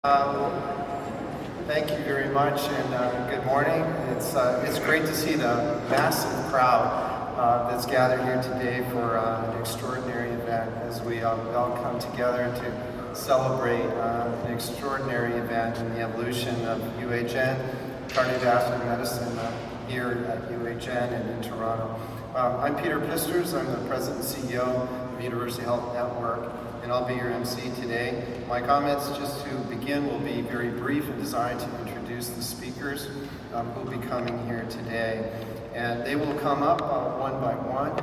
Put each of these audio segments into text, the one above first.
Thank you very much, and good morning. It's great to see the massive crowd that's gathered here today for an extraordinary event as we all come together to celebrate an extraordinary event in the evolution of UHN, cardiovascular medicine here at UHN and in Toronto. I'm Peter Pisters. I'm the President and CEO of University Health Network, and I'll be your MC today. My comments, just to begin, will be very brief and designed to introduce the speakers who will be coming here today. And they will come up one by one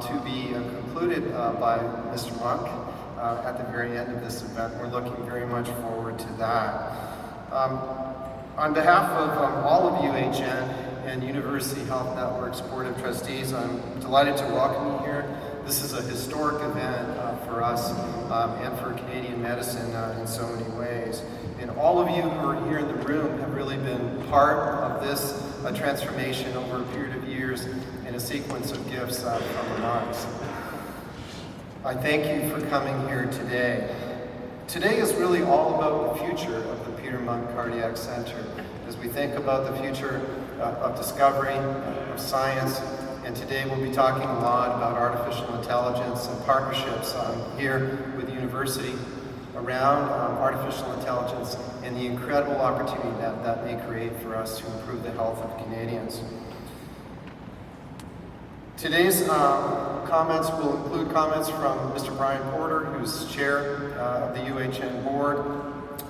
to be concluded by Mr. Monk at the very end of this event. We're looking very much forward to that. On behalf of all of UHN and University Health Network's Board of Trustees, I'm delighted to welcome you here. This is a historic event for us and for Canadian medicine in so many ways. And all of you who are here in the room have really been part of this transformation over a period of years and a sequence of gifts from the monks. I thank you for coming here today. Today is really all about the future of the Peter Munk Cardiac Centre as we think about the future of discovery, of science. And today we'll be talking a lot about artificial intelligence and partnerships here with the university around artificial intelligence and the incredible opportunity that may create for us to improve the health of Canadians. Today's comments will include comments from Mr. Brian Porter, who's chair of the UHN board,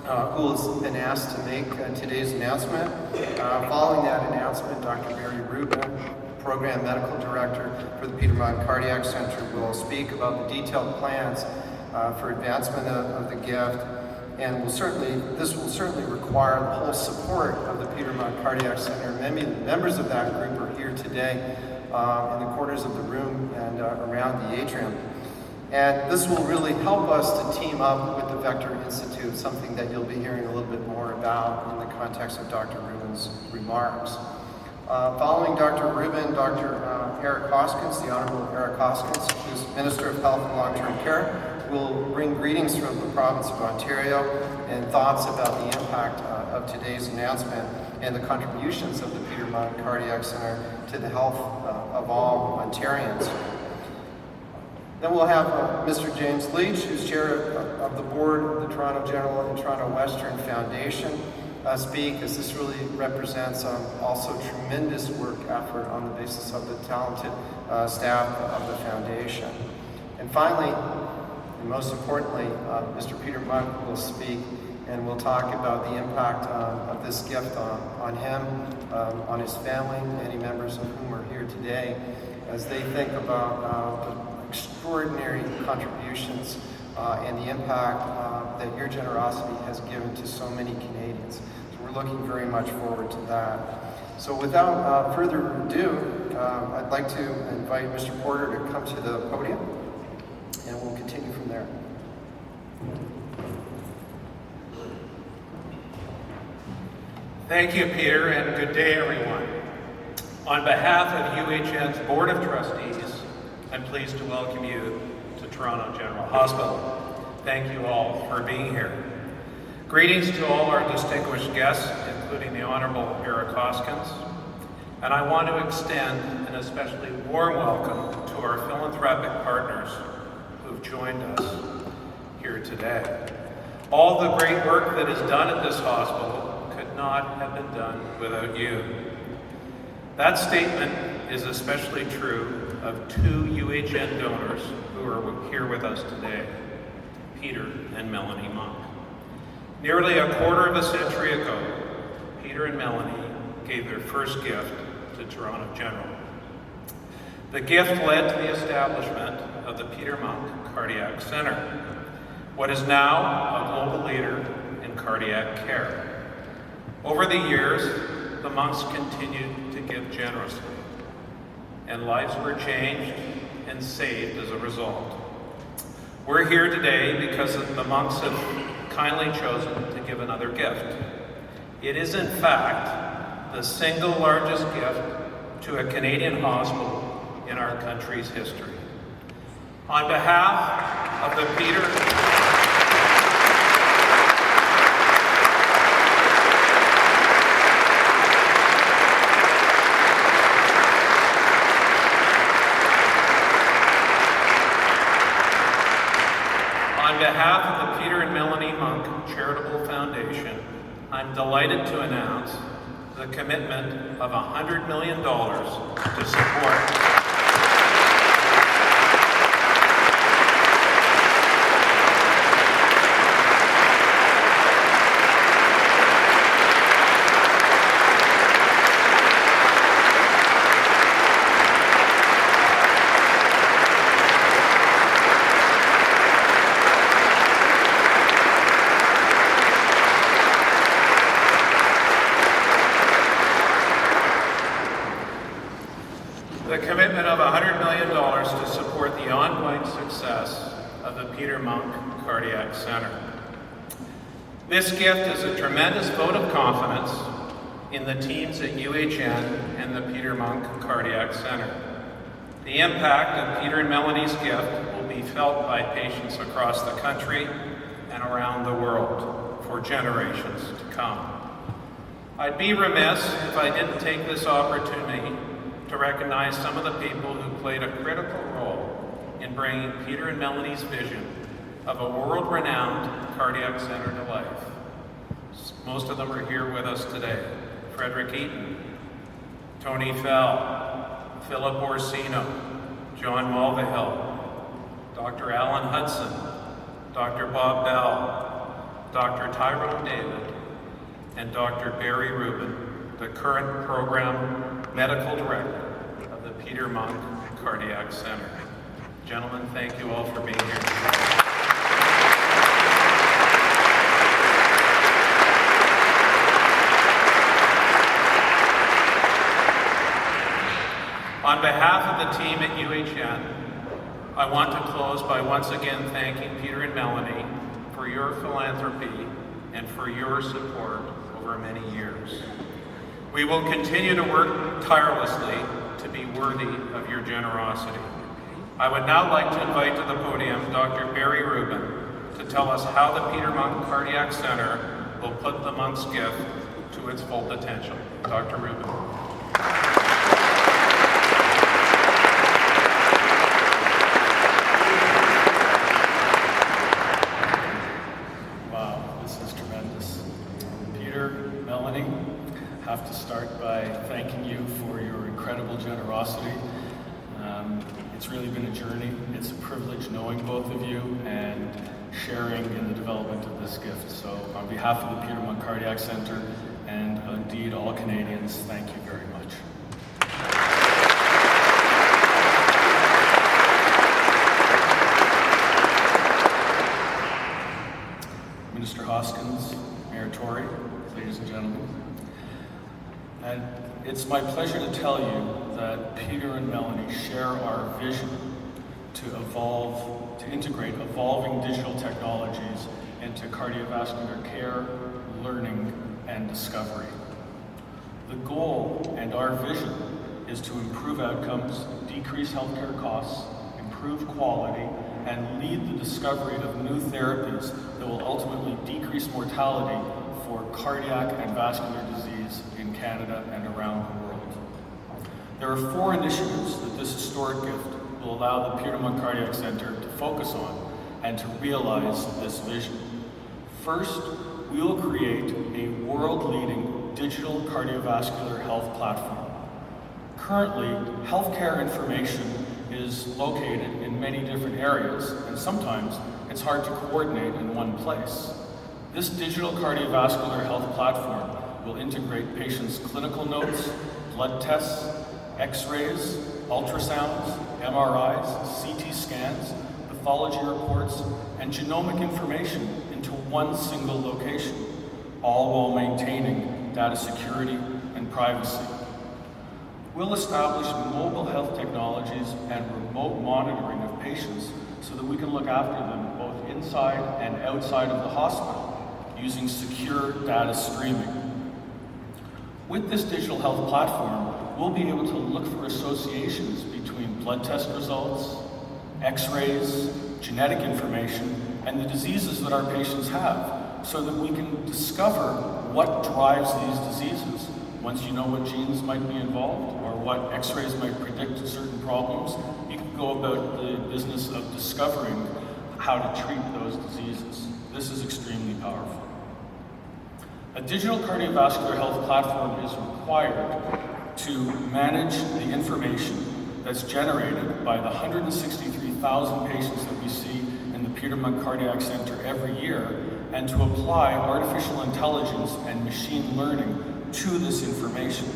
who has been asked to make today's announcement. Following that announcement, Dr. Mary Rubin, Program Medical Director for the Peter Munk Cardiac Centre, will speak about the detailed plans for advancement of the gift, and this will certainly require the whole support of the Peter Munk Cardiac Centre. Many members of that group are here today in the corners of the room and around the atrium. And this will really help us to team up with the Vector Institute, something that you'll be hearing a little bit more about in the context of Dr. Rubin's remarks. Following Dr. Rubin, Dr. Eric Hoskins, the Honorable Eric Hoskins, who's Minister of Health and Long-Term Care, will bring greetings from the province of Ontario and thoughts about the impact of today's announcement and the contributions of the Peter Munk Cardiac Centre to the health of all Ontarians. Then we'll have Mr. James Leach, who's chair of the board of the Toronto General and Toronto Western Foundation, speak, as this really represents also tremendous work effort on the basis of the talented staff of the foundation. And finally, and most importantly, Mr. Peter Munk will speak and we'll talk about the impact of this gift on him, on his family, many members of whom are here today, as they think about the extraordinary contributions and the impact that your generosity has given to so many Canadians. So we're looking very much forward to that. So without further ado, I'd like to invite Mr. Porter to come to the podium, and we'll continue from there. Thank you, Peter, and good day, everyone. On behalf of UHN's Board of Trustees, I'm pleased to welcome you to Toronto General Hospital. Thank you all for being here. Greetings to all our distinguished guests, including the Honorable Eric Hoskins. And I want to extend an especially warm welcome to our philanthropic partners who've joined us here today. All the great work that is done at this hospital could not have been done without you. That statement is especially true of two UHN donors who are here with us today, Peter and Melanie Monk. Nearly a quarter of a century ago, Peter and Melanie gave their first gift to Toronto General. The gift led to the establishment of the Peter Munk Cardiac Centre, what is now a global leader in cardiac care. Over the years, the monks continued to give generously, and lives were changed and saved as a result. We're here today because the monks have kindly chosen to give another gift. It is, in fact, the single largest gift to a Canadian hospital in our country's history. On behalf of the Peter Monk Charitable Foundation, I'm delighted to announce the commitment of $100 million to support the commitment of $100 million to support the ongoing success of the Peter Monk Cardiac Center. This gift is a tremendous vote of confidence in the teams at UHN and the Peter Monk Cardiac Center. The impact of Peter and Melanie's gift will be felt by patients across the country and around the world for generations to come. I'd be remiss if I didn't take this opportunity to recognize some of the people who played a critical role in bringing Peter and Melanie's vision of a world-renowned cardiac center to life. Most of them are here with us today. Frederick Eaton, Tony Fell, Philip Orsino, John Mulvihill, Dr. Alan Hudson, Dr. Bob Bell, Dr. Tyrone David, and Dr. Barry Rubin, the current program medical director of the Peter Monk Cardiac Center. Gentlemen, thank you all for being here today. On behalf of the team at UHN, I want to close by once again thanking Peter and Melanie for your philanthropy and for your support over many years. We will continue to work tirelessly to be worthy of your generosity. I would now like to invite to the podium Dr. Barry Rubin to tell us how the Peter Monk Cardiac Center will put the Monk's gift to its full potential. Dr. Rubin. Melanie, I have to start by thanking you for your incredible generosity. It's really been a journey. It's a privilege knowing both of you and sharing in the development of this gift. So on behalf of the Peter Monk Cardiac Center and indeed all Canadians, thank you very much. Minister Hoskins, Mayor Tory, ladies and gentlemen. And it's my pleasure to tell you that Peter and Melanie share our vision to integrate evolving digital technologies into cardiovascular care, learning, and discovery. The goal and our vision is to improve outcomes, decrease healthcare costs, improve quality, and lead the discovery of new therapies that will ultimately decrease mortality for cardiac and vascular disease in Canada and around the world. There are 4 initiatives that this historic gift will allow the Peter Monk Cardiac Center to focus on and to realize this vision. First, we will create a world-leading digital cardiovascular health platform. Currently, healthcare information is located in many different areas, and sometimes it's hard to coordinate in one place. This digital cardiovascular health platform will integrate patients' clinical notes, blood tests, x-rays, ultrasounds, MRIs, CT scans, pathology reports, and genomic information into one single location, all while maintaining data security and privacy. We'll establish mobile health technologies and remote monitoring of patients so that we can look after them both inside and outside of the hospital using secure data streaming. With this digital health platform, we'll be able to look for associations between blood test results, x-rays, genetic information, and the diseases that our patients have so that we can discover what drives these diseases. Once you know what genes might be involved or what x-rays might predict certain problems, you can go about the business of discovering how to treat those diseases. This is extremely powerful. A digital cardiovascular health platform is required to manage the information that's generated by the 163,000 patients that we see in the Petermann Cardiac Center every year, and to apply artificial intelligence and machine learning to this information.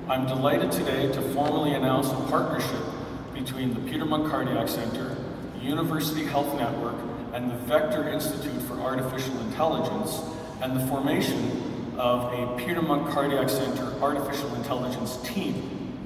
I'm delighted today to formally announce a partnership between the Petermann Cardiac Center, University Health Network, and the Vector Institute for Artificial Intelligence, and the formation of a Petermann Cardiac Center Artificial Intelligence team.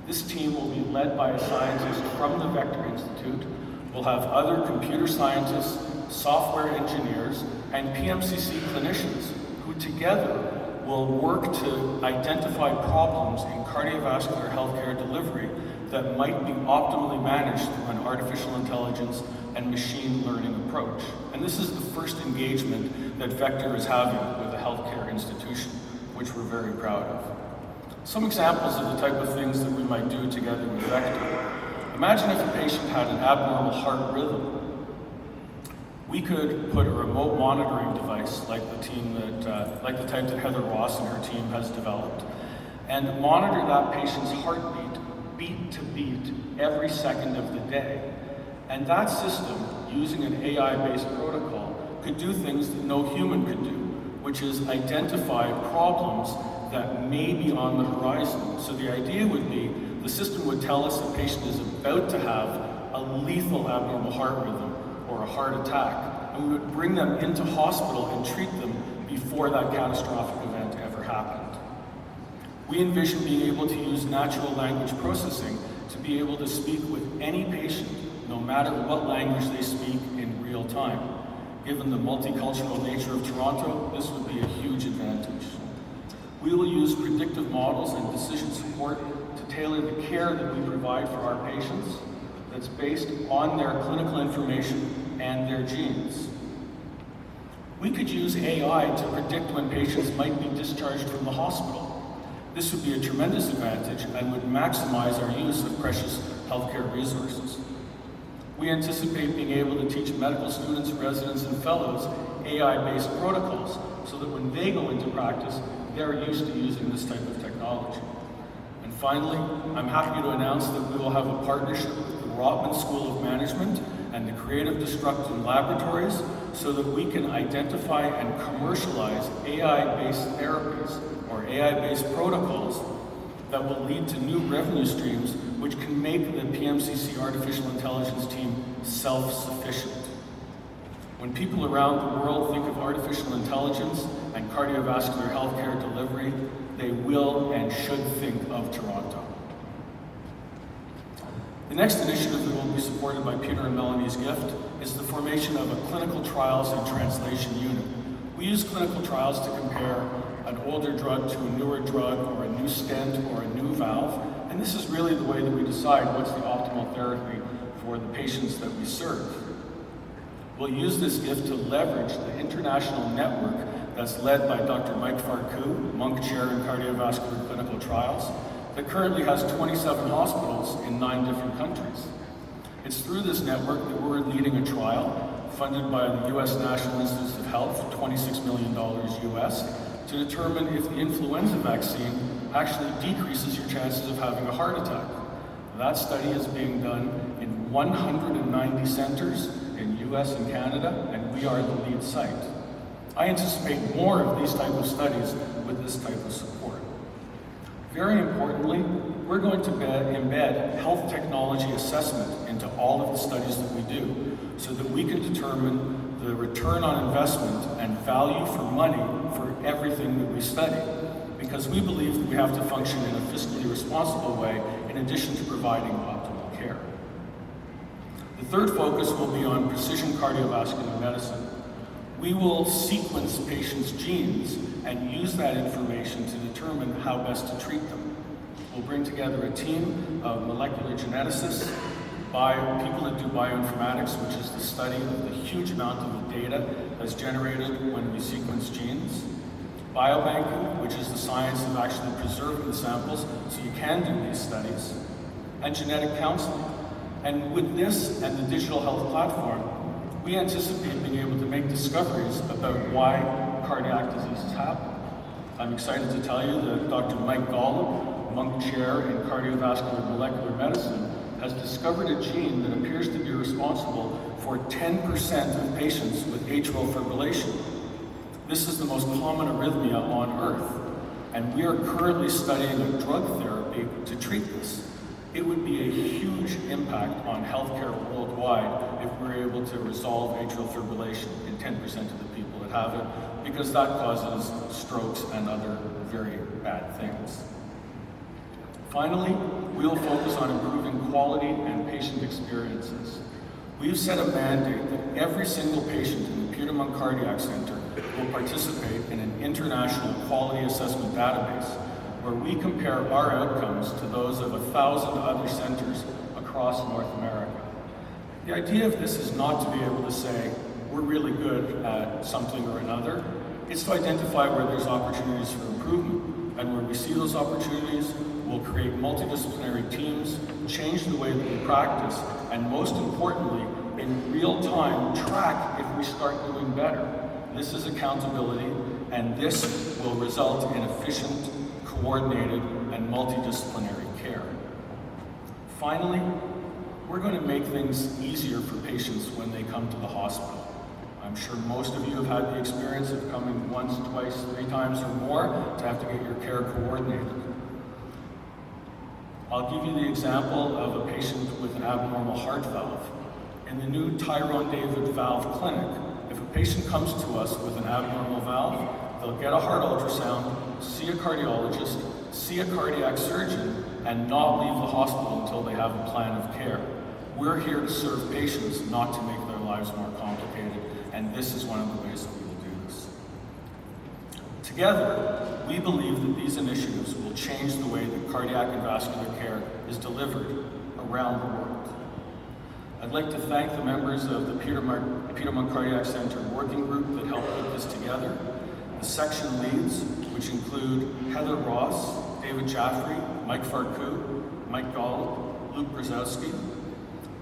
This team will be led by a scientist from the Vector Institute. We'll have other computer scientists, software engineers, and PMCC clinicians who together will work to identify problems in cardiovascular healthcare delivery that might be optimally managed through an artificial intelligence and machine learning approach. And this is the first engagement that Vector is having with a healthcare institution, which we're very proud of. Some examples of the type of things that we might do together with Vector. Imagine if a patient had an abnormal heart rhythm. We could put a remote monitoring device like the type that Heather Ross and her team has developed, and monitor that patient's heartbeat, beat to beat, every second of the day. And that system, using an AI-based protocol, could do things that no human could do, which is identify problems that may be on the horizon. So the idea would be, the system would tell us the patient is about to have a lethal abnormal heart rhythm or a heart attack, and we would bring them into hospital and treat them before that catastrophic event ever happened. We envision being able to use natural language processing to be able to speak with any patient, no matter what language they speak, in real time. Given the multicultural nature of Toronto, this would be a huge advantage. We will use predictive models and decision support to tailor the care that we provide for our patients that's based on their clinical information and their genes. We could use AI to predict when patients might be discharged from the hospital. This would be a tremendous advantage and would maximize our use of precious healthcare resources. We anticipate being able to teach medical students, residents, and fellows AI-based protocols so that when they go into practice, they're used to using this type of technology. And finally, I'm happy to announce that we will have a partnership with the Rotman School of Management and the Creative Destructive Laboratories so that we can identify and commercialize AI-based therapies or AI-based protocols that will lead to new revenue streams which can make the PMCC artificial intelligence team self-sufficient. When people around the world think of artificial intelligence and cardiovascular healthcare delivery, they will and should think of Toronto. The next initiative that will be supported by Peter and Melanie's gift is the formation of a clinical trials and translation unit. We use clinical trials to compare an older drug to a newer drug, or a new stent, or a new valve, and this is really the way that we decide what's the optimal therapy for the patients that we serve. We'll use this gift to leverage the international network that's led by Dr. Mike Farku, Munk Chair in Cardiovascular Clinical Trials, that currently has 27 hospitals in 9 different countries. It's through this network that we're leading a trial funded by the U.S. National Institutes of Health, $26 million US, to determine if the influenza vaccine actually decreases your chances of having a heart attack. That study is being done in 190 centers in US and Canada, and we are the lead site. I anticipate more of these type of studies with this type of support. Very importantly, we're going to embed health technology assessment into all of the studies that we do so that we can determine the return on investment and value for money for everything that we study, because we believe that we have to function in a fiscally responsible way in addition to providing optimal care. The third focus will be on precision cardiovascular medicine. We will sequence patients' genes and use that information to determine how best to treat them. We'll bring together a team of molecular geneticists, people that do bioinformatics, which is the study of the huge amount of the data that's generated when we sequence genes, biobanking, which is the science of actually preserving the samples so you can do these studies, and genetic counseling. And with this and the digital health platform, we anticipate being able to make discoveries about why cardiac diseases happen. I'm excited to tell you that Dr. Mike Golub, Munk Chair in Cardiovascular Molecular Medicine, has discovered a gene that appears to be responsible for 10% of patients with atrial fibrillation. This is the most common arrhythmia on Earth, and we are currently studying a drug therapy to treat this. It would be a huge impact on healthcare worldwide if we're able to resolve atrial fibrillation in 10% of the people that have it, because that causes strokes and other very bad things. Finally, we will focus on improving quality and patient experiences. We've set a mandate that every single patient in the Peter Munk Cardiac Center will participate in an international quality assessment database where we compare our outcomes to those of 1,000 other centers across North America. The idea of this is not to be able to say, we're really good at something or another. It's to identify where there's opportunities for improvement. And where we see those opportunities, we'll create multidisciplinary teams, change the way that we practice, and most importantly, in real time, track if we start doing better. This is accountability, and this will result in efficient, coordinated, and multidisciplinary care. Finally, we're going to make things easier for patients when they come to the hospital. I'm sure most of you have had the experience of coming once, twice, 3 times or more to have to get your care coordinated. I'll give you the example of a patient with an abnormal heart valve. In the new Tyrone David Valve Clinic, if a patient comes to us with an abnormal valve, they'll get a heart ultrasound, see a cardiologist, see a cardiac surgeon, and not leave the hospital until they have a plan of care. We're here to serve patients, not to make their lives more complicated, and this is one of the ways that we will do this. Together, we believe that these initiatives will change the way that cardiac and vascular care is delivered around the world. I'd like to thank the members of the Peter Munk Cardiac Center working group that helped put this together, the section leads, which include Heather Ross, David Jaffrey, Mike Farku, Mike Golub, Luke Brzezowski,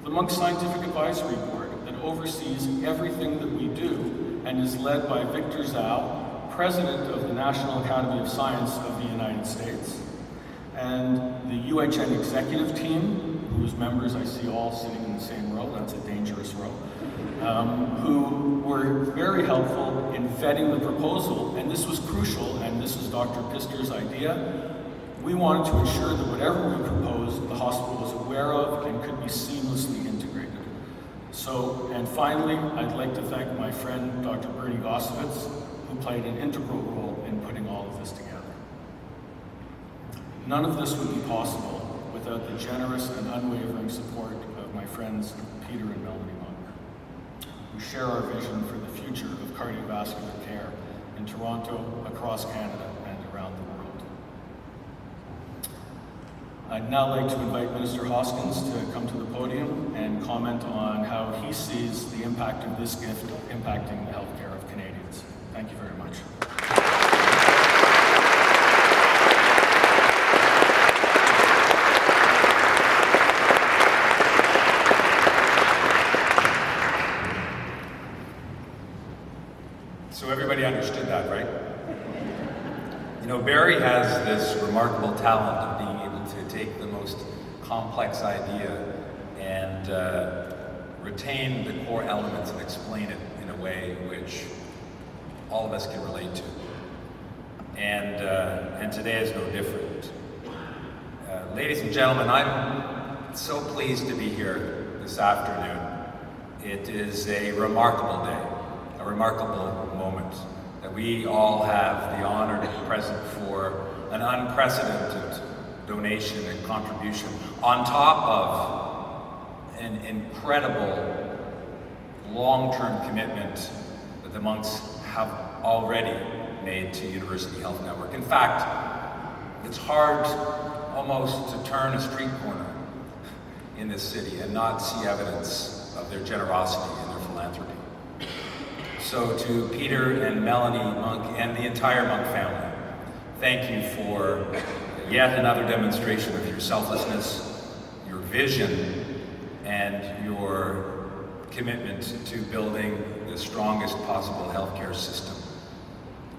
the Munk Scientific Advisory Board that oversees everything that we do and is led by Victor Zhao, President of the National Academy of Science of the United States, and the UHN executive team, whose members I see all sitting in the same row, that's a dangerous row, who were very helpful in vetting the proposal, and this was crucial, and this is Dr. Pister's idea. We wanted to ensure that whatever we proposed, the hospital was aware of and could be seamlessly integrated. So, and finally, I'd like to thank my friend, Dr. Bernie Gossovitz, who played an integral role in putting all of this together. None of this would be possible without the generous and unwavering support of my friends Peter and Melanie Munk, who share our vision for the future of cardiovascular care in Toronto, across Canada, and around the world. I'd now like to invite Minister Hoskins to come to the podium and comment on how he sees the impact of this gift impacting the healthcare of Canadians. Thank you very much. So everybody understood that, right? You know, Barry has this remarkable talent of being able to take the most complex idea and retain the core elements and explain it in a way which all of us can relate to. And today is no different. Ladies and gentlemen, I'm so pleased to be here this afternoon. It is a remarkable day, a remarkable moment that we all have the honor to be present for an unprecedented donation and contribution on top of an incredible long-term commitment that the Monks have already made to University Health Network. In fact, it's hard almost to turn a street corner in this city and not see evidence of their generosity and their philanthropy. So to Peter and Melanie Munk and the entire Munk family, thank you for yet another demonstration of your selflessness, your vision, and your commitment to building the strongest possible healthcare system.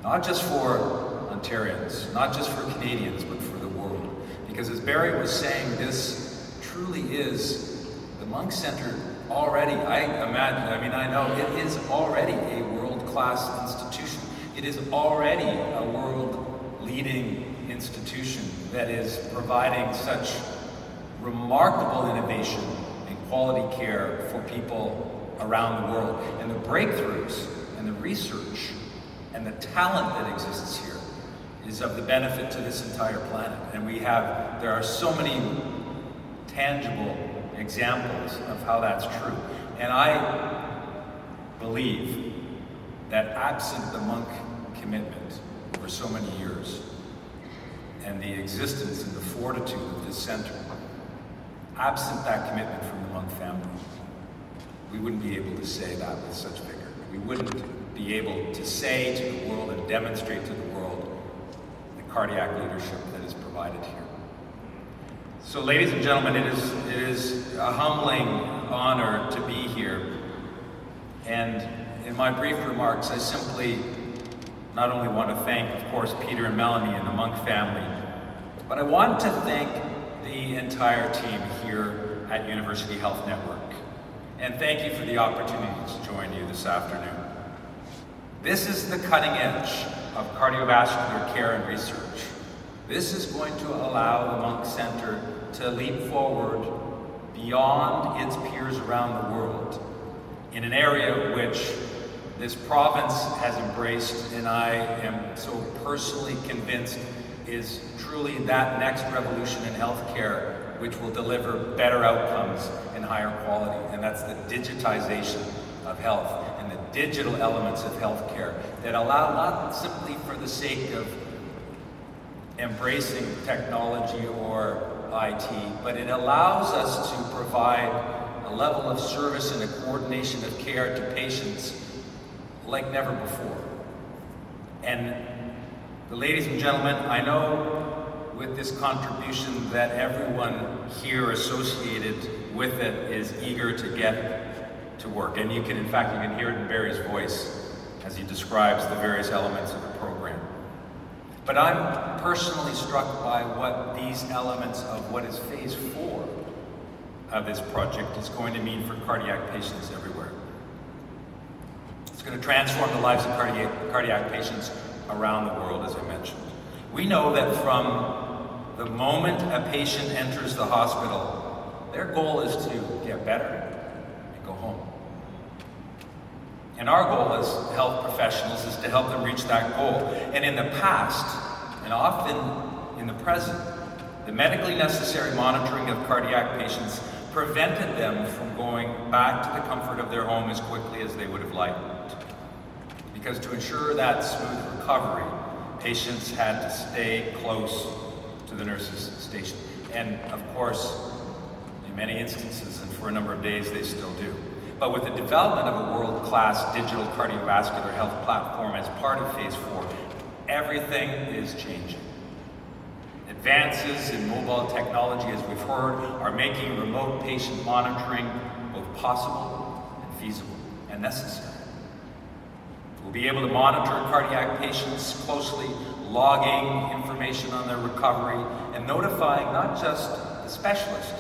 Not just for Ontarians, not just for Canadians, but for the world. Because as Barry was saying, this truly is the Munk Centre already, I know it is already a world-class institution. It is already a world-leading institution that is providing such remarkable innovation and quality care for people around the world. And the breakthroughs and the research and the talent that exists here is of the benefit to this entire planet. And there are so many tangible examples of how that's true. And I believe that absent the Munk commitment over so many years and the existence and the fortitude of this center, absent that commitment from the Munk family, we wouldn't be able to say that with such vigor. We wouldn't be able to say to the world and demonstrate to the world the cardiac leadership that is provided here. So, ladies and gentlemen, it is a humbling honor to be here. And in my brief remarks, I simply not only want to thank, of course, Peter and Melanie and the Munk family, but I want to thank the entire team here at University Health Network. And thank you for the opportunity to join you this afternoon. This is the cutting edge of cardiovascular care and research. This is going to allow the Munk Centre to leap forward beyond its peers around the world in an area which this province has embraced, and I am so personally convinced is truly that next revolution in healthcare which will deliver better outcomes and higher quality, and that's the digitization of health and the digital elements of healthcare that allow not simply for the sake of embracing technology or IT, but it allows us to provide a level of service and a coordination of care to patients like never before. And ladies and gentlemen, I know with this contribution that everyone here associated with it is eager to get to work. And you can hear it in Barry's voice as he describes the various elements of the program. But I'm personally struck by what these elements of what is phase 4 of this project is going to mean for cardiac patients everywhere. It's going to transform the lives of cardiac patients around the world, as I mentioned. We know that from the moment a patient enters the hospital, their goal is to get better and go home. And our goal as health professionals is to help them reach that goal. And in the past, and often in the present, the medically necessary monitoring of cardiac patients prevented them from going back to the comfort of their home as quickly as they would have liked. Because to ensure that smooth recovery, patients had to stay close to the nurse's station. And of course, in many instances, and for a number of days, they still do. But with the development of a world-class digital cardiovascular health platform as part of phase 4, everything is changing. Advances in mobile technology, as we've heard, are making remote patient monitoring both possible and feasible and necessary. We'll be able to monitor cardiac patients closely, logging information on their recovery and notifying not just the specialist,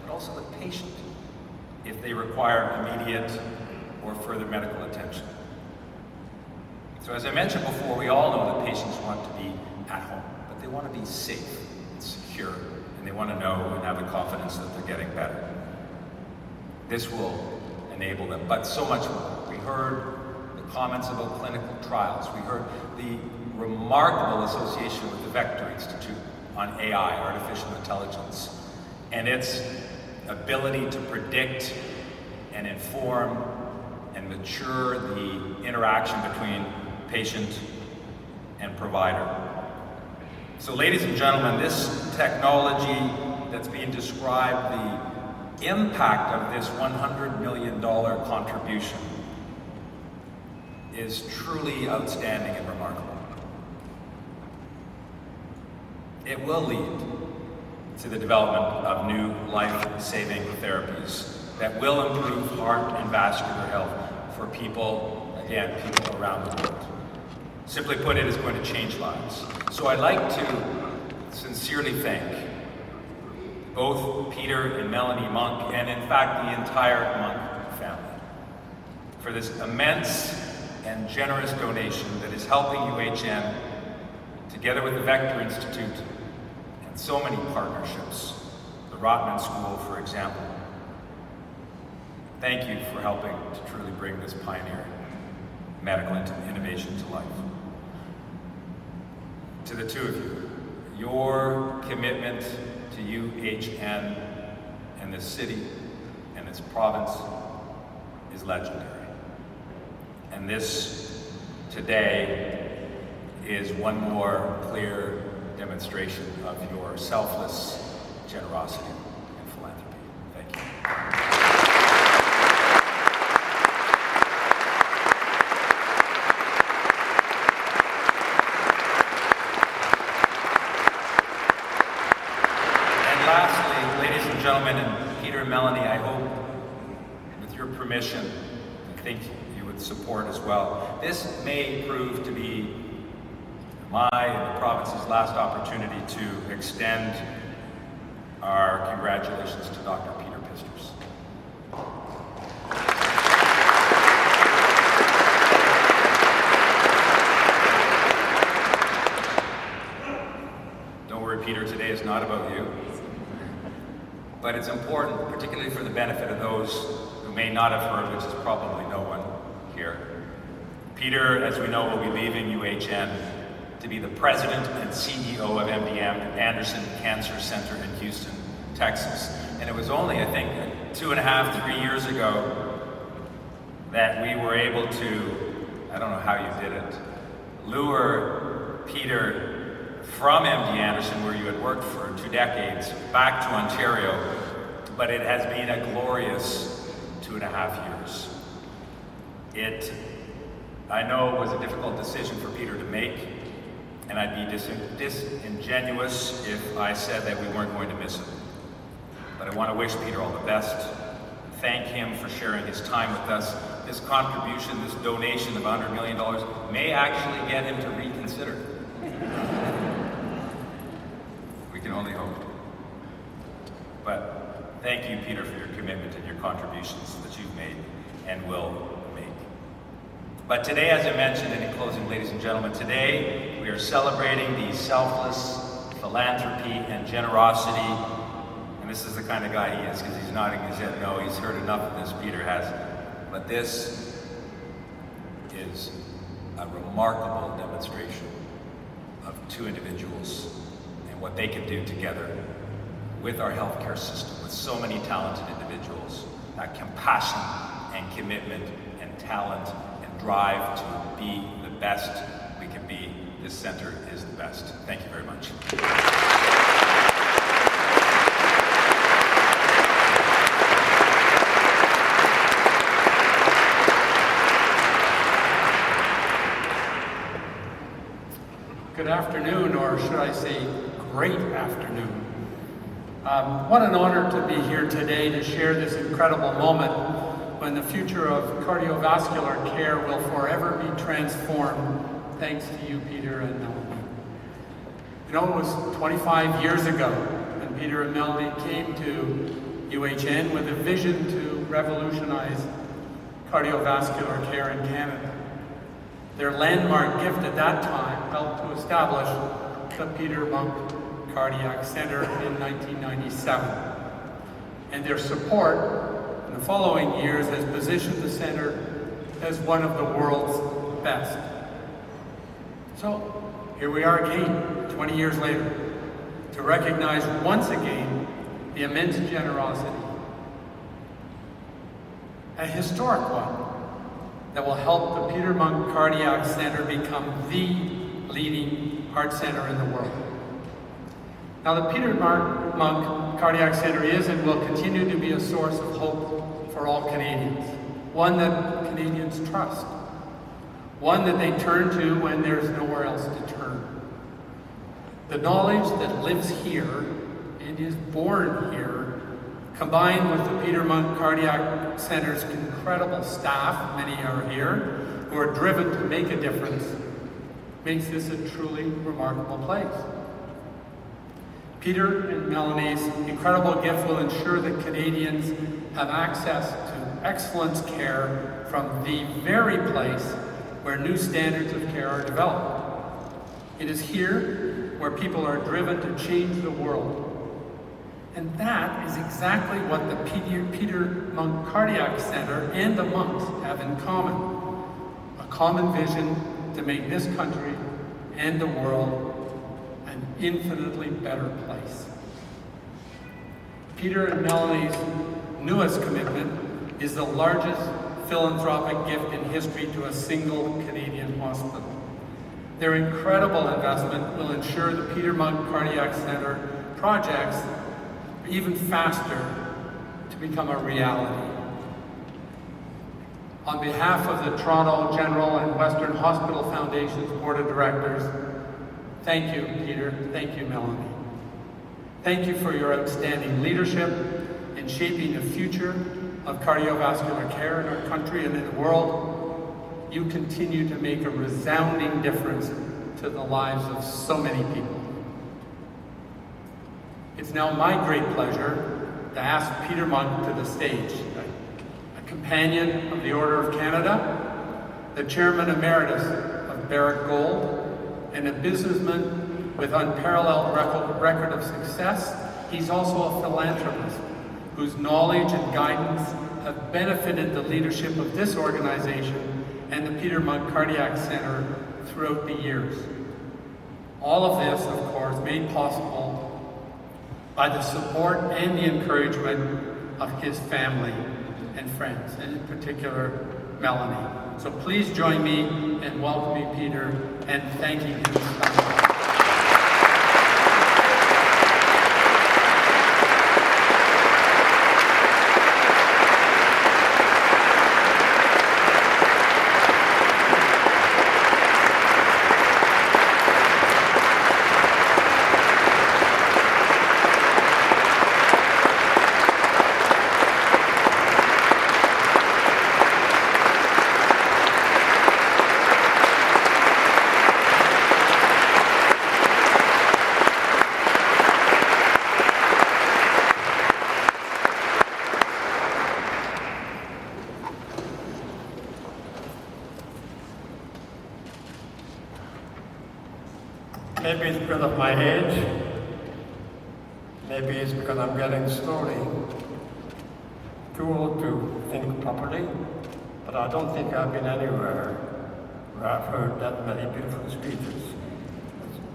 but also the patient if they require immediate or further medical attention. So as I mentioned before, we all know that patients want to be at home, but they want to be safe and secure, and they want to know and have the confidence that they're getting better. This will enable them, but so much more. We heard the comments about clinical trials. We heard the remarkable association with the Vector Institute on AI, artificial intelligence, and its ability to predict and inform and mature the interaction between patient and provider. So ladies and gentlemen, this technology that's being described, the impact of this $100 million contribution is truly outstanding and remarkable. It will lead to the development of new life-saving therapies that will improve heart and vascular health for people, again, people around the world. Simply put, it is going to change lives. So I'd like to sincerely thank both Peter and Melanie Monk, and in fact the entire Monk family, for this immense and generous donation that is helping UHN, together with the Vector Institute and so many partnerships, the Rotman School, for example. Thank you for helping to truly bring this pioneering medical innovation to life. To the two of you, your commitment to UHN and this city and this province is legendary. And this today is one more clear demonstration of your selfless generosity and philanthropy. Thank you. And lastly, ladies and gentlemen, and Peter and Melanie, I hope, with your permission, I think you would support as well. This may prove to be my and the province's last opportunity to extend our congratulations to Dr. Peter Pisters. Don't worry, Peter, today is not about you. But it's important, particularly for the benefit of those who may not have heard, which is probably no one here. Peter, as we know, will be leaving UHN to be the president and CEO of MD Anderson Cancer Center in Houston, Texas. And it was only, I think, 2.5, 3 years ago that we were able to, I don't know how you did it, lure Peter from MD Anderson, where you had worked for 2 decades, back to Ontario. But it has been a glorious 2.5 years. It, I know, was a difficult decision for Peter to make. And I'd be disingenuous if I said that we weren't going to miss him. But I want to wish Peter all the best. Thank him for sharing his time with us. This contribution, this donation of $100 million may actually get him to reconsider. We can only hope. But thank you, Peter, for your commitment and your contributions that you've made and will make. But today, as I mentioned, and in closing, ladies and gentlemen, today we are celebrating the selfless philanthropy and generosity. And this is the kind of guy he is, because he's nodding his head no, he's heard enough of this, Peter has. But this is a remarkable demonstration of two individuals and what they can do together with our healthcare system, with so many talented individuals, that compassion and commitment and talent and drive to be the best we can be. This center is the best. Thank you very much. Good afternoon, or should I say great afternoon. What an honor to be here today to share this incredible moment when the future of cardiovascular care will forever be transformed, thanks to you, Peter and Melanie. You know, it was 25 years ago when Peter and Melanie came to UHN with a vision to revolutionize cardiovascular care in Canada. Their landmark gift at that time helped to establish the Peter Monk Cardiac Center in 1997. And their support in the following years has positioned the center as one of the world's best. So here we are again, 20 years later, to recognize once again the immense generosity, a historic one, that will help the Peter Monk Cardiac Center become the leading heart center in the world. Now, the Peter Monk Cardiac Center is and will continue to be a source of hope for all Canadians, one that Canadians trust, one that they turn to when there's nowhere else to turn. The knowledge that lives here and is born here Combined with the Peter Munk Cardiac Center's incredible staff, many are here, who are driven to make a difference, makes this a truly remarkable place. Peter and Melanie's incredible gift will ensure that Canadians have access to excellent care from the very place where new standards of care are developed. It is here where people are driven to change the world. And that is exactly what the Peter Munk Cardiac Center and the monks have in common. A common vision to make this country and the world an infinitely better place. Peter and Melanie's newest commitment is the largest philanthropic gift in history to a single Canadian hospital. Their incredible investment will ensure the Peter Munk Cardiac Center projects even faster to become a reality. On behalf of the Toronto General and Western Hospital Foundation's Board of Directors, thank you, Peter. Thank you, Melanie. Thank you for your outstanding leadership in shaping the future of cardiovascular care in our country and in the world. You continue to make a resounding difference to the lives of so many people. It's now my great pleasure to ask Peter Munk to the stage, a companion of the Order of Canada, the Chairman Emeritus of Barrick Gold, and a businessman with unparalleled record of success. He's also a philanthropist whose knowledge and guidance have benefited the leadership of this organization and the Peter Munk Cardiac Center throughout the years. All of this, of course, made possible by the support and the encouragement of his family and friends, and in particular, Melanie. So please join me in welcoming Peter and thanking him. Maybe it's because of my age, maybe it's because I'm getting slowly too old to think properly, but I don't think I've been anywhere where I've heard that many beautiful speeches.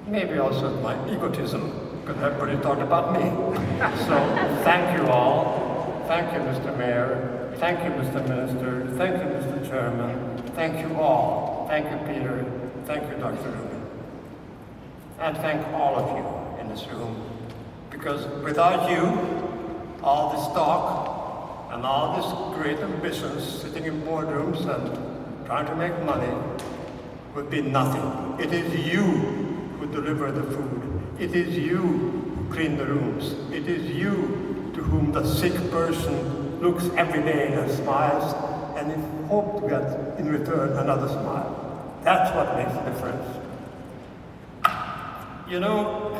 Maybe also my egotism, because everybody talked about me. So thank you all. Thank you, Mr. Mayor. Thank you, Mr. Minister. Thank you, Mr. Chairman. Thank you all. Thank you, Peter. Thank you, Dr. Rubin. And thank all of you in this room, because without you, all this talk and all this great ambitions sitting in boardrooms and trying to make money would be nothing. It is you who deliver the food. It is you who clean the rooms. It is you to whom the sick person looks every day and smiles and in hope to get in return another smile. That's what makes the difference. You know,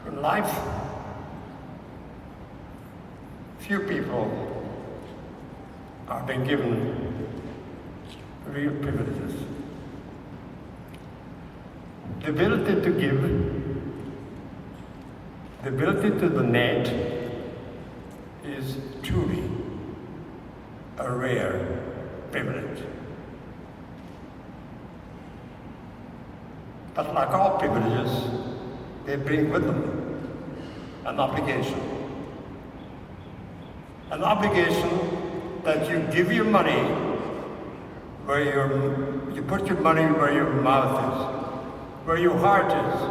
in life, few people are being given real privileges. The ability to give, the ability to donate is truly a rare privilege. But like all privileges, they bring with them an obligation. An obligation that you give your money where you put your money where your mouth is, where your heart is.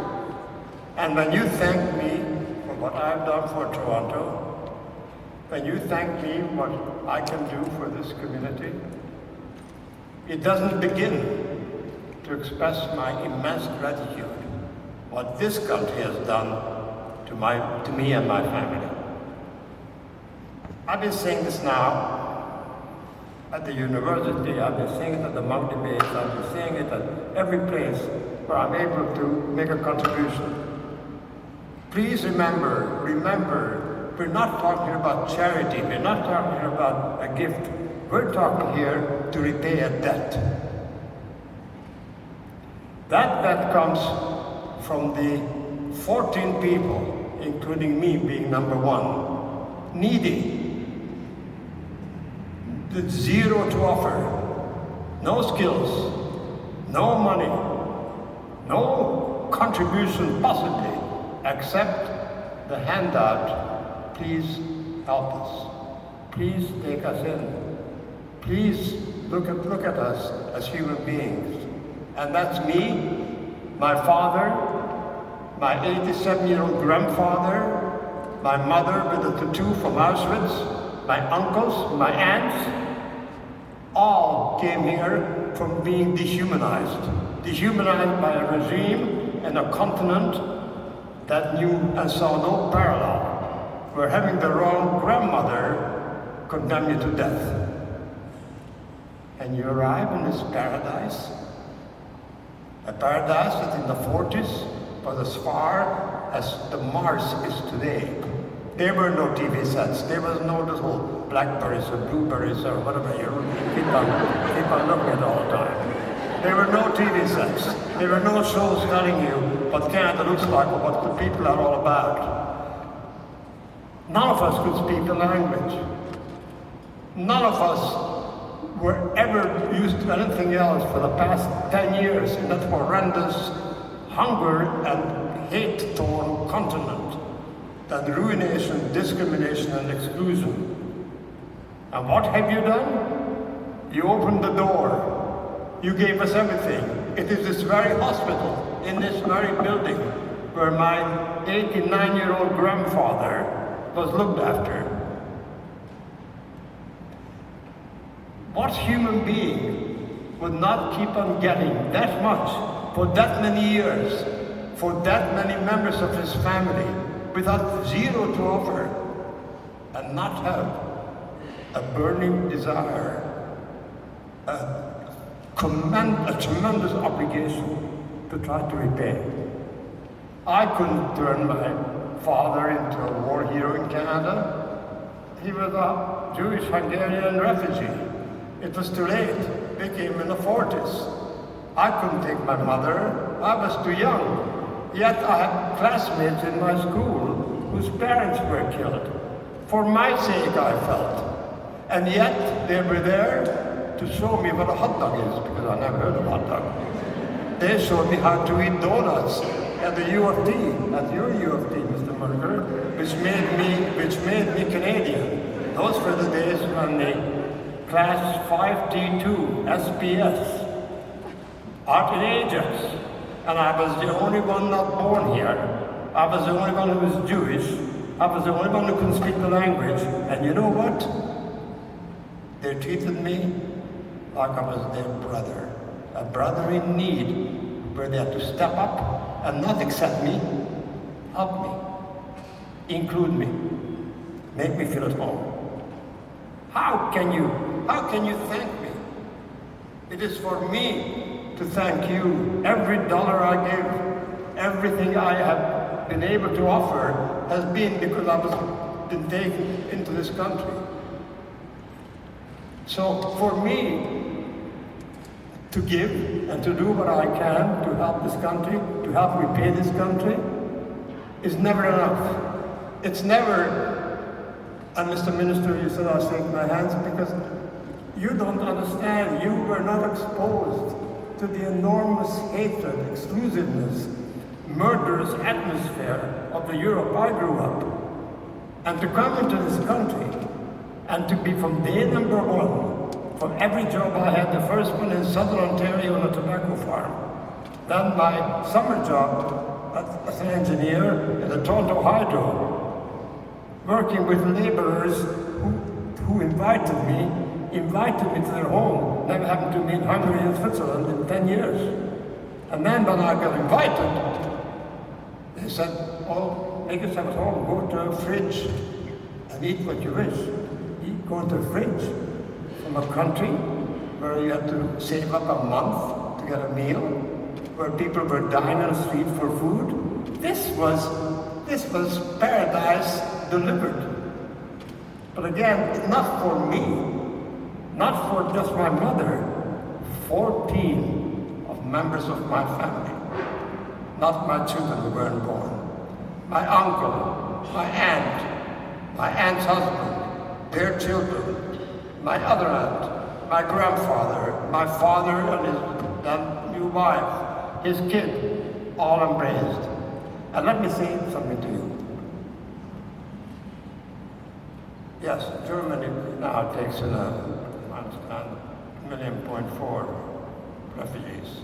And when you thank me for what I've done for Toronto, when you thank me what I can do for this community, it doesn't begin to express my immense gratitude, what this country has done to me and my family. I've been saying this now at the university, I've been saying it at the monk debates, I've been saying it at every place where I'm able to make a contribution. Please remember, we're not talking about charity, we're not talking about a gift. We're talking here to repay a debt. That debt comes from the 14 people, including me being number one, needy, with zero to offer, no skills, no money, no contribution possibly, except the handout, please help us. Please take us in. Please look at us as human beings. And that's me, my father, my 87-year-old grandfather, my mother with a tattoo from Auschwitz, my uncles, my aunts, all came here from being dehumanized. Dehumanized by a regime and a continent that knew and saw no parallel, where having the wrong grandmother condemned you to death. And you arrive in this paradise, a paradise that in the 40s was as far as the Mars is today. There were no TV sets, there was no little blackberries or blueberries or whatever you keep on looking at all the time. There were no TV sets, there were no shows telling you what Canada looks like or what the people are all about. None of us could speak the language. None of us were ever used to anything else for the past 10 years in that horrendous hunger and hate-torn continent, that ruination, discrimination and exclusion. And what have you done? You opened the door. You gave us everything. It is this very hospital, in this very building, where my 89-year-old grandfather was looked after. What human being would not keep on getting that much for that many years, for that many members of his family, without zero to offer, and not have a burning desire, a tremendous obligation to try to repay? I couldn't turn my father into a war hero in Canada. He was a Jewish Hungarian refugee. It was too late. They came in the 40s. I couldn't take my mother. I was too young. Yet I had classmates in my school whose parents were killed. For my sake, I felt. And yet they were there to show me what a hot dog is, because I never heard of hot dog. They showed me how to eat donuts at the U of T, at your U of T, Mr. Merger, which made me Canadian. Those were the days when the Class 5T2 SPS out in Ajax, and I was the only one not born here. I was the only one who was Jewish. I was the only one who couldn't speak the language. And you know what? They treated me like I was their brother, a brother in need, where they had to step up and not accept me, help me, include me, make me feel at home. How can you thank me? It is for me to thank you. Every dollar I give, everything I have been able to offer has been because I was been taken into this country. So for me to give and to do what I can to help this country, to help repay this country, is never enough. It's never. And Mr. Minister, you said I shake my hands because you don't understand. You were not exposed to the enormous hatred, exclusiveness, murderous atmosphere of the Europe I grew up. And to come into this country and to be from day number one, from every job I had, the first one in southern Ontario on a tobacco farm, then my summer job as an engineer in the Toronto Hydro, working with laborers who invited me to their home. Never happened to me in Hungary and Switzerland in 10 years. And then when I got invited, they said, oh, make yourself at home, go to a fridge and eat what you wish. go to the fridge from a country where you had to save up a month to get a meal, where people were dying on the street for food. This was paradise delivered. But again, not for me, not for just my mother, 14 of members of my family, not my children who weren't born. My uncle, my aunt's husband, their children, my other aunt, my grandfather, my father and his then new wife, his kid, all embraced. And let me say something to you. Yes, Germany now takes in I understand, 1.4 million refugees.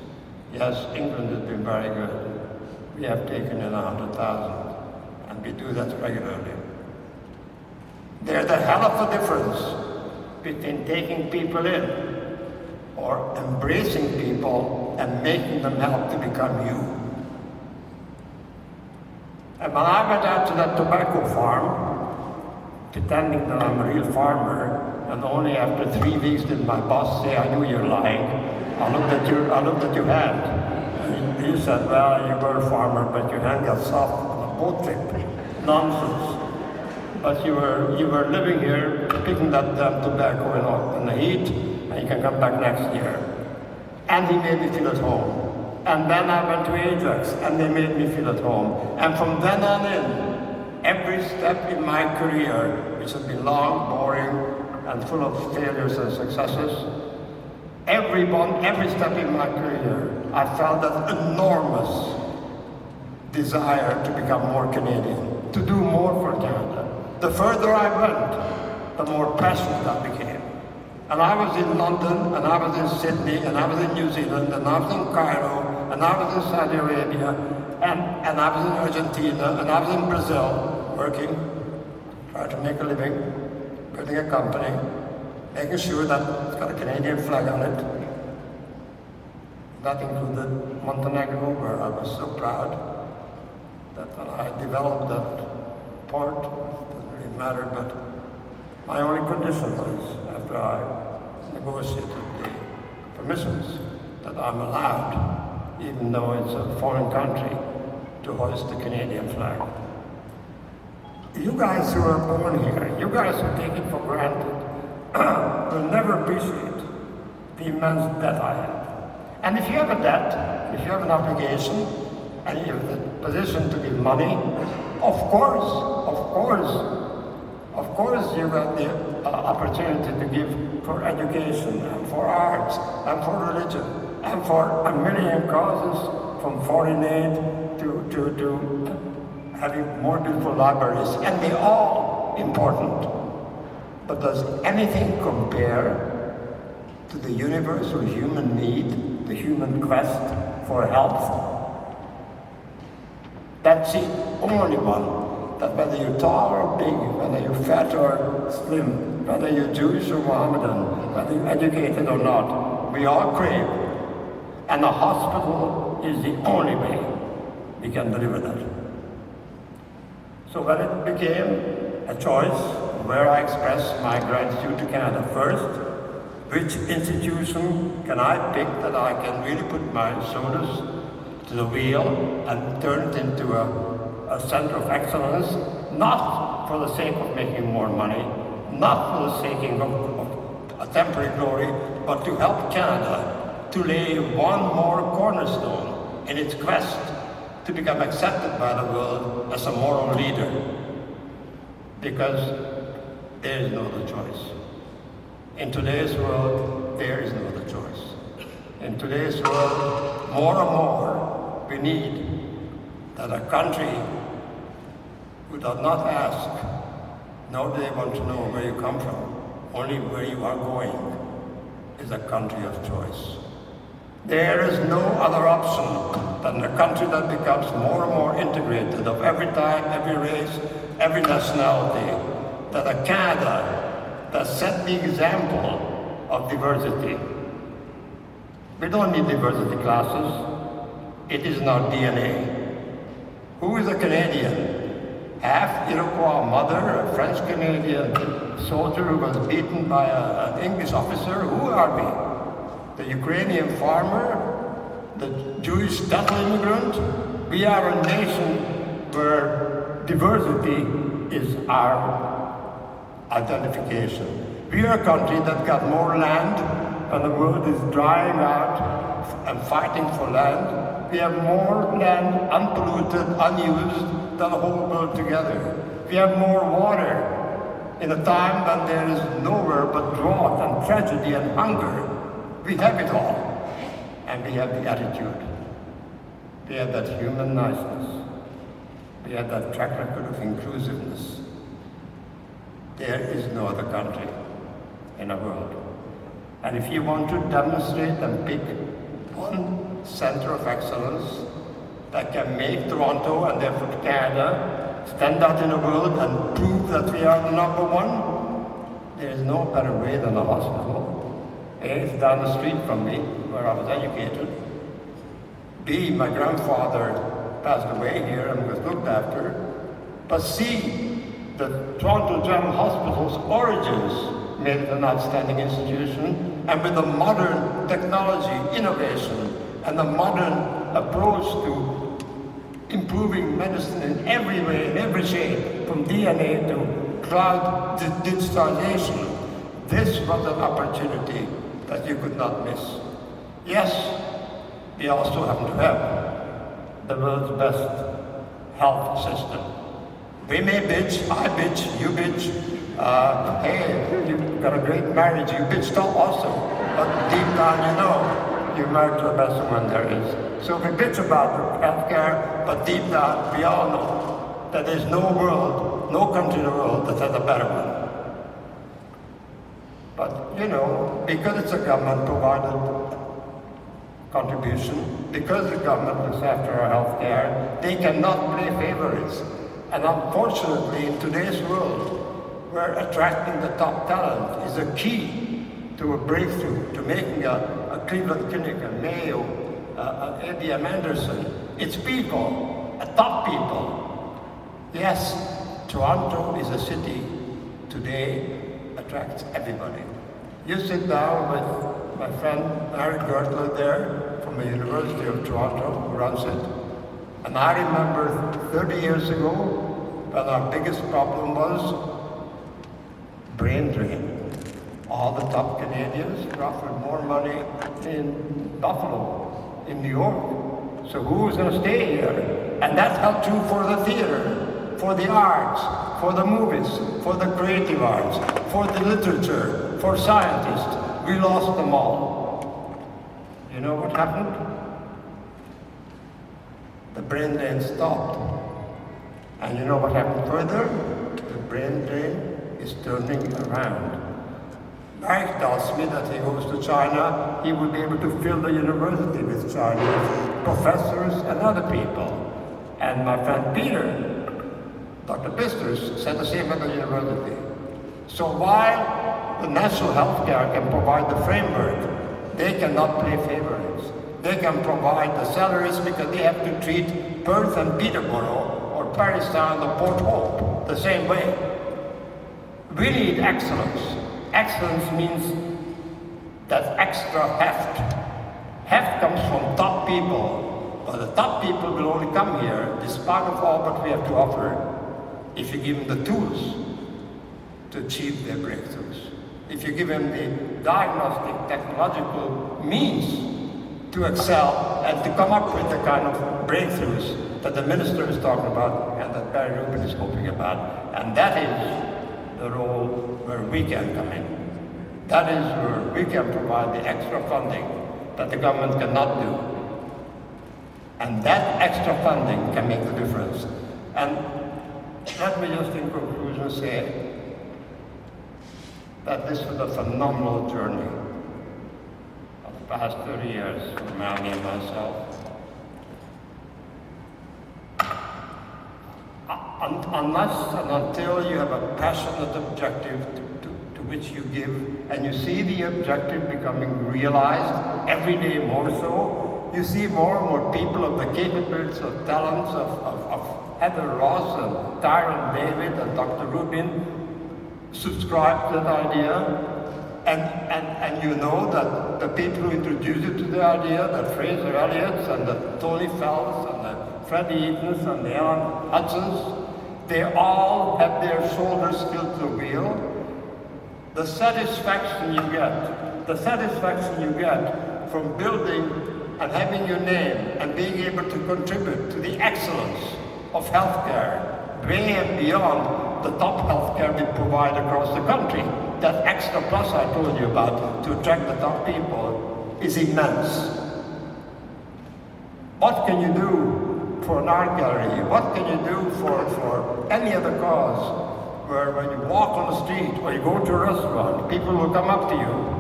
Yes, England has been very good. We have taken in 100,000, and we do that regularly. There's a hell of a difference between taking people in or embracing people and making them help to become you. And when I went out to that tobacco farm, pretending that I'm a real farmer, and only after 3 weeks did my boss say, "I knew you're lying. I looked at your hand." And he said, "Well, you were a farmer, but your hand got soft on a boat trip." Nonsense. But you were living here, picking that damn tobacco in the heat, and you can come back next year. And he made me feel at home. And then I went to Ajax, and they made me feel at home. And from then on in, every step in my career, which has been long, boring, and full of failures and successes, every step in my career, I felt that enormous desire to become more Canadian, to do more for Canada. The further I went, the more passionate I became. And I was in London, and I was in Sydney, and I was in New Zealand, and I was in Cairo, and I was in Saudi Arabia, and I was in Argentina, and I was in Brazil, working, trying to make a living, building a company, making sure that it's got a Canadian flag on it. That included Montenegro, where I was so proud that when I developed that port, it doesn't really matter, but my only condition was, after I negotiated the permissions, that I'm allowed, even though it's a foreign country, to hoist the Canadian flag. You guys who are born here, you guys who take it for granted, will never appreciate the immense debt I have. And if you have a debt, if you have an obligation, and you have the position to give money, of course, you have the opportunity to give for education, and for arts, and for religion, and for a million causes, from foreign aid to having more beautiful libraries, and they're all important. But does anything compare to the universal human need, the human quest for health? That's the only one, that whether you're tall or big, whether you're fat or slim, whether you're Jewish or Mohammedan, whether you're educated or not, we all crave. And the hospital is the only way we can deliver that. So when it became a choice where I express my gratitude to Canada first, which institution can I pick that I can really put my shoulders to the wheel and turn it into a center of excellence, not for the sake of making more money, not for the sake of a temporary glory, but to help Canada to lay one more cornerstone in its quest to become accepted by the world as a moral leader. Because there is no other choice. In today's world, there is no other choice. In today's world, more and more, we need that a country who does not ask, nor do they want to know where you come from, only where you are going, is a country of choice. There is no other option than a country that becomes more and more integrated of every type, every race, every nationality, that a Canada that set the example of diversity. We don't need diversity classes. It is in our DNA. Who is a Canadian? half Iroquois mother, a French-Canadian soldier who was beaten by an English officer. Who are we? The Ukrainian farmer? The Jewish cattle immigrant? We are a nation where diversity is our identification. We are a country that got more land, and the world is drying out and fighting for land. We have more land unpolluted, unused than the whole world together. We have more water in a time when there is nowhere but drought and tragedy and hunger. We have it all. And we have the attitude. We have that human niceness. We have that track record of inclusiveness. There is no other country in the world. And if you want to demonstrate and pick one center of excellence that can make Toronto and therefore Canada stand out in the world and prove that we are the number one, there is no better way than a hospital. A, it's down the street from me, where I was educated. B, my grandfather passed away here and was looked after. But C, the Toronto General Hospital's origins made it an outstanding institution, and with the modern technology, innovation, and the modern approach to improving medicine in every way, in every shape, from DNA to cloud digitalization, this was an opportunity that you could not miss. Yes, we also happen to have the world's best health system. We may bitch, I bitch, you bitch, hey, you've got a great marriage, you bitched also, but deep down you know you're married to the best woman there is. So we bitch about healthcare, but deep down we all know that there's no world, no country in the world that has a better one. But, you know, because it's a government-provided contribution, because the government looks after our health care, they cannot play favorites. And unfortunately, in today's world, where attracting the top talent is a key to a breakthrough, to making a Cleveland Clinic, a Mayo, ABM Anderson, it's people, top people. Yes, Toronto is a city today attracts everybody. You sit down with my friend Larry Gertler there from the University of Toronto, who runs it. And I remember 30 years ago when our biggest problem was brain drain. All the top Canadians were offered more money in Buffalo, in New York. So who was going to stay here? And that held true for the theater, for the arts, for the movies, for the creative arts, for the literature, for scientists. We lost them all. You know what happened? The brain drain stopped. And you know what happened further? The brain drain is turning around. Mike tells me that he goes to China, he will be able to fill the university with Chinese professors and other people. And my friend Peter, Dr. Bisters, said the same at the university. So while the national health care can provide the framework, they cannot play favorites. They can provide the salaries because they have to treat Perth and Peterborough or Paris Town or Port Hope the same way. We need excellence. Excellence means that extra heft. Heft comes from top people, but the top people will only come here, despite of all what we have to offer, if you give them the tools to achieve their breakthroughs. If you give them the diagnostic technological means to excel and to come up with the kind of breakthroughs that the minister is talking about and that Barry Rubin is hoping about. And that is the role where we can come in. That is where we can provide the extra funding that the government cannot do. And that extra funding can make the difference. And let me just in conclusion say that this was a phenomenal journey of the past 30 years for Manny and myself. Unless and until you have a passionate objective to which you give, and you see the objective becoming realized every day more so, you see more and more people of the capabilities, of talents of Heather Ross and Tyron David and Dr. Rubin subscribe to that idea. And you know that the people who introduced you to the idea, the Fraser Elliott's and the Tony Fells and the Freddie Eatons and the Alan Hudsons, they all have their shoulders filled to the wheel. The satisfaction you get from building and having your name and being able to contribute to the excellence of healthcare, way and beyond the top healthcare we provide across the country. That extra plus I told you about to attract the top people is immense. What can you do for an art gallery? What can you do for any other cause? Where when you walk on the street or you go to a restaurant, people will come up to you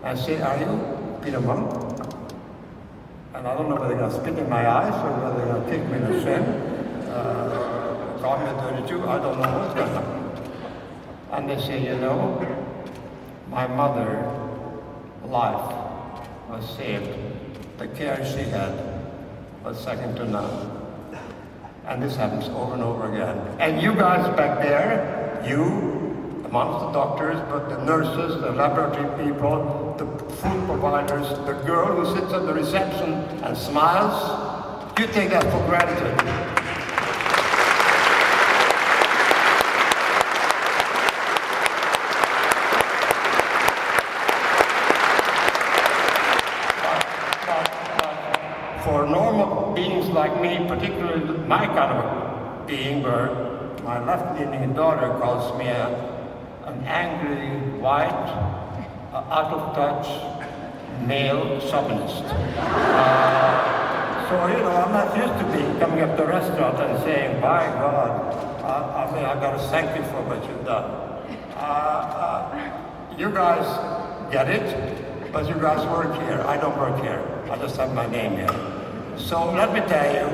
and say, "Are you Peter Monk?" And I don't know whether they're going to spit in my eyes or whether they're going to kick me in the shin. Call me a 32, I don't know what's going to happen. And they say, "You know, my mother's life was saved. The care she had was second to none." And this happens over and over again. And you guys back there, you, amongst the doctors, but the nurses, the laboratory people, the food providers, the girl who sits at the reception and smiles, you take that for granted. For normal beings like me, particularly my kind of being, where my left-leaning daughter calls me an angry, white, out-of-touch male chauvinist. So, you know, I'm not used to coming up to the restaurant and saying, "By God, I got to thank you for what you've done." You guys get it, but you guys work here. I don't work here. I just have my name here. So let me tell you,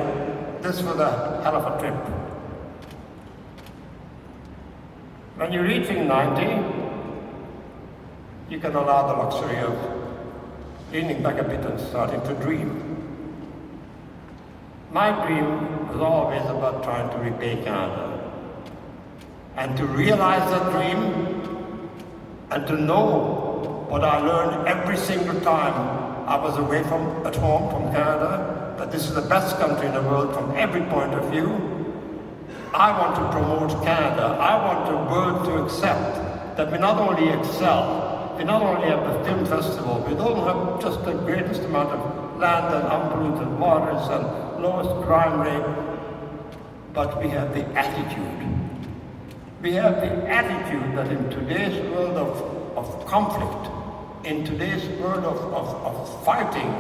this was a hell of a trip. When you're reaching 90, you can allow the luxury of leaning back a bit and starting to dream. My dream was always about trying to repay Canada. And to realize that dream, and to know what I learned every single time I was away from at home from Canada, that this is the best country in the world from every point of view. I want to promote Canada. I want the world to accept that we not only excel, we not only have the film festival, we don't have just the greatest amount of land and unpolluted waters and lowest crime rate, but we have the attitude. We have the attitude that in today's world of conflict, in today's world of fighting,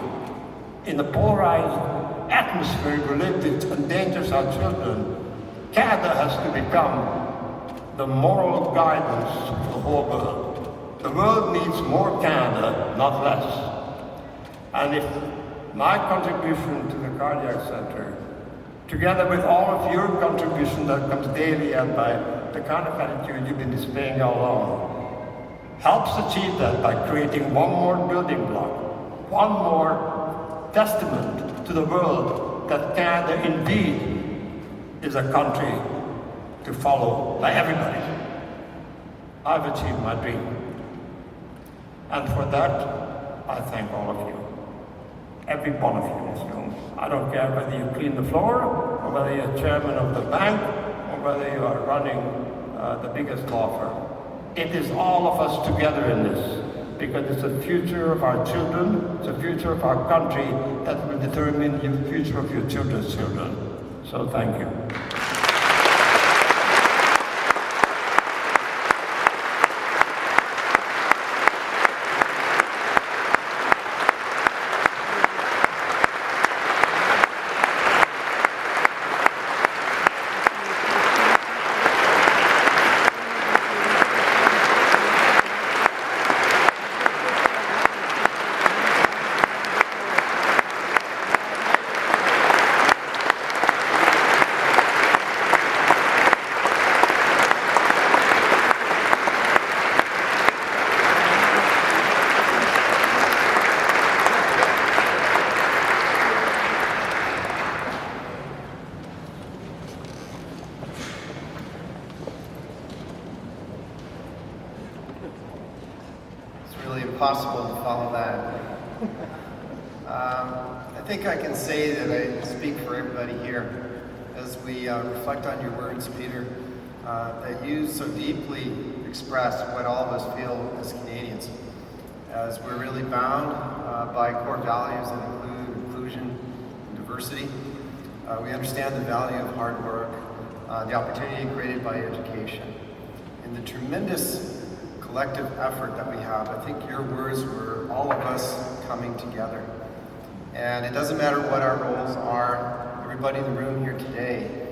in the polarized atmosphere we live that endangers our children, Canada has to become the moral guidance for the whole world. The world needs more Canada, not less. And if my contribution to the Cardiac Center, together with all of your contribution that comes daily and by the kind of attitude you've been displaying all along, helps achieve that by creating one more building block, one more testament to the world that Canada indeed is a country to follow by everybody. I've achieved my dream. And for that, I thank all of you. Every one of you in this room. I don't care whether you clean the floor, or whether you're chairman of the bank, or whether you are running the biggest law firm. It is all of us together in this, because it's the future of our children, it's the future of our country that will determine the future of your children's children. So thank you. impossible to follow that. I think I can say that I speak for everybody here as we reflect on your words, Peter, that you so deeply express what all of us feel as Canadians, as we're really bound by core values that include inclusion and diversity. We understand the value of hard work, the opportunity created by education, and the tremendous collective effort that we have. I think your words were all of us coming together. And it doesn't matter what our roles are, everybody in the room here today.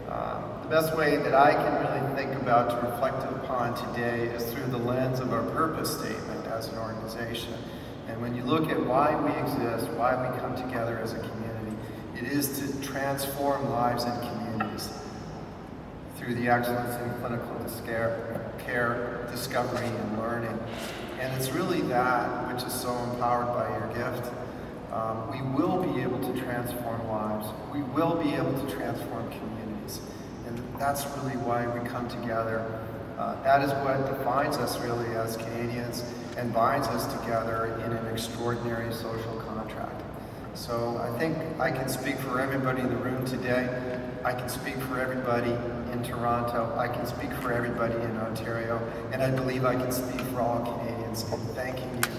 The best way that I can really think about to reflect upon today is through the lens of our purpose statement as an organization. And when you look at why we exist, why we come together as a community, it is to transform lives and communities through the excellence in clinical care, discovery, and learning. And it's really that which is so empowered by your gift. We will be able to transform lives. We will be able to transform communities. And that's really why we come together. That is what defines us really as Canadians and binds us together in an extraordinary social contract. So I think I can speak for everybody in the room today. I can speak for everybody in Toronto. I can speak for everybody in Ontario. And I believe I can speak for all Canadians in thanking you